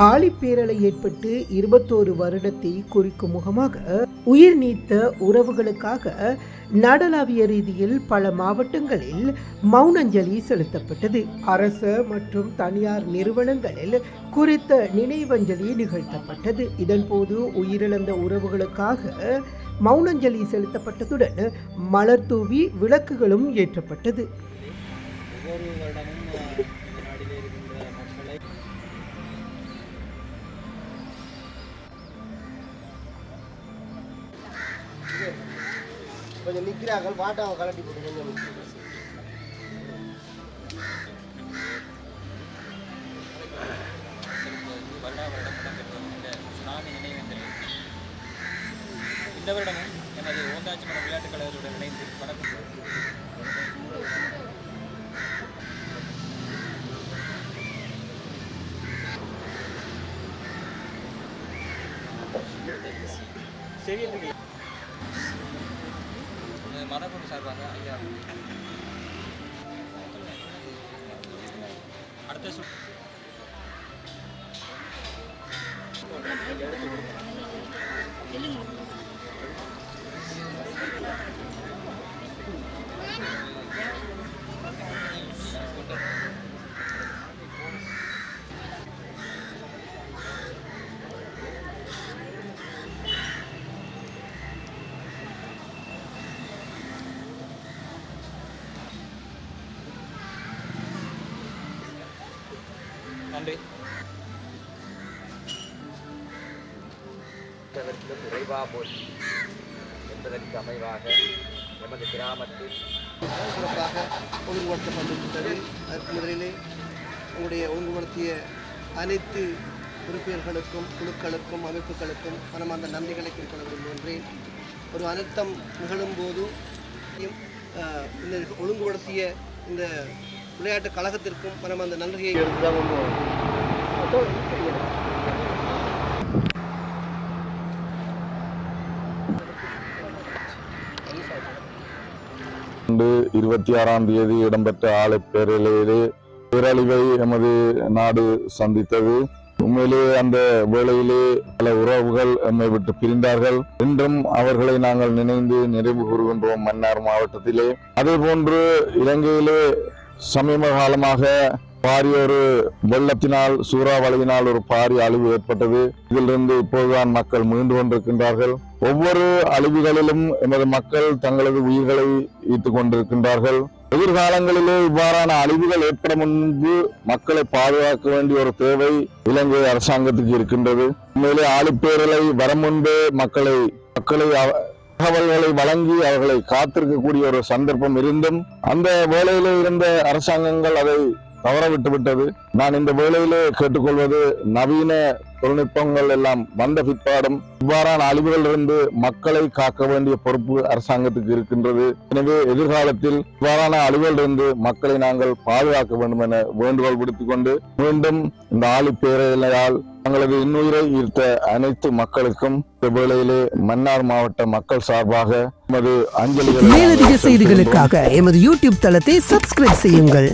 ஆழிப்பேரலை ஏற்பட்டு 21 வருடத்தை குறிக்கும் முகமாக உயிர் நீத்த உறவுகளுக்காக நாடளாவிய ரீதியில் பல மாவட்டங்களில் மௌனஞ்சலி செலுத்தப்பட்டது. அரசு மற்றும் தனியார் நிறுவனங்களில் குறித்த நினைவஞ்சலி நிகழ்த்தப்பட்டது. இதன்போது உயிரிழந்த உறவுகளுக்காக மௌனஞ்சலி செலுத்தப்பட்டதுடன் மலர் தூவி விளக்குகளும் ஏற்றப்பட்டது. கொஞ்சம் நிற்கிறார்கள், வாட்டாவை கலட்டி போட்டு கொஞ்சம் சுனாமி நினைவேந்தல் இந்த வருடமும் எனது ஓந்தாச்சிமடம் விளையாட்டுக் கழகத்துடன் இணைந்து வணக்கம். மரபணு சார்பாக ஐயா அடுத்த நன்றி. இறைவா போற்றி என்பதற்கு அமைவாக எமது கிராமத்தில் சிறப்பாக ஒழுங்குபடுத்தப்பட்டிருக்கிறது. அதற்கு முதலிலே உங்களுடைய ஒழுங்குபடுத்திய அனைத்து உறுப்பினர்களுக்கும் குழுக்களுக்கும் அமைப்புகளுக்கும் மனமார்ந்த நன்றிகளை குறிப்பிட விரும்புகின்றேன். ஒரு அனர்த்தம் நிகழும்போது இந்த ஒழுங்குபடுத்திய இந்த விளையாட்டு கழகத்திற்கும் மனமார்ந்த நன்றியை ஆண்டு 26ஆம் தேதி இடம்பெற்ற ஆழிப்பேரலையிலே பேரழிவை எமது நாடு சந்தித்தது. உண்மையிலே அந்த வேளையிலே பல உறவுகள் எம்மை விட்டு பிரிந்தார்கள். இன்றும் அவர்களை நாங்கள் நினைந்து நிறைவு கூறுகின்றோம் மன்னார் மாவட்டத்திலே. அதே போன்று இலங்கையிலே சமீப காலமாக பாரிய ஒரு வெள்ளத்தினால் சூறாவளியினால் ஒரு பாரிய அழிவு ஏற்பட்டது. இதிலிருந்து இப்போதுதான் மக்கள் மீண்டு கொண்டிருக்கின்றார்கள். ஒவ்வொரு அழிவுகளிலும் எமது மக்கள் தங்களது உயிர்களை ஈட்டுக் கொண்டிருக்கின்றார்கள். எதிர்காலங்களிலே இவ்வாறான அழிவுகள் ஏற்பட முன்பு மக்களை பாதுகாக்க வேண்டிய ஒரு தேவை இலங்கை அரசாங்கத்துக்கு இருக்கின்றது. உண்மையிலே ஆழிப்பேரலை வரும் முன்பே மக்களை தகவல்களை வழங்கி அவர்களை காத்திருக்கக்கூடிய ஒரு சந்தர்ப்பம் இருந்தும் அந்த வேளையிலே இருந்த அரசாங்கங்கள் அதை தவற விட்டுவிட்டது. நான் இந்த வேளையிலே கேட்டுக்கொள்வது, நவீன தொழில்நுட்பங்கள் எல்லாம் வந்த பிற்பாடும் இவ்வாறான அழிவுகளிலிருந்து மக்களை காக்க வேண்டிய பொறுப்பு அரசாங்கத்துக்கு இருக்கின்றது. எனவே எதிர்காலத்தில் இவ்வாறான அழிவுகளிலிருந்து மக்களை நாங்கள் பாதுகாக்க வேண்டும் என வேண்டுகோள் விடுத்துக் கொண்டு மீண்டும் இந்த ஆழிப்பேரலையால் தங்களது இன்னுயிரை ஈர்த்த அனைத்து மக்களுக்கும் இந்த வேளையிலே மன்னார் மாவட்ட மக்கள் சார்பாக எமது அஞ்சலிகளை. மேலதிக செய்திகளுக்காக எமது யூடியூப் தளத்தை சப்ஸ்கிரைப் செய்யுங்கள்.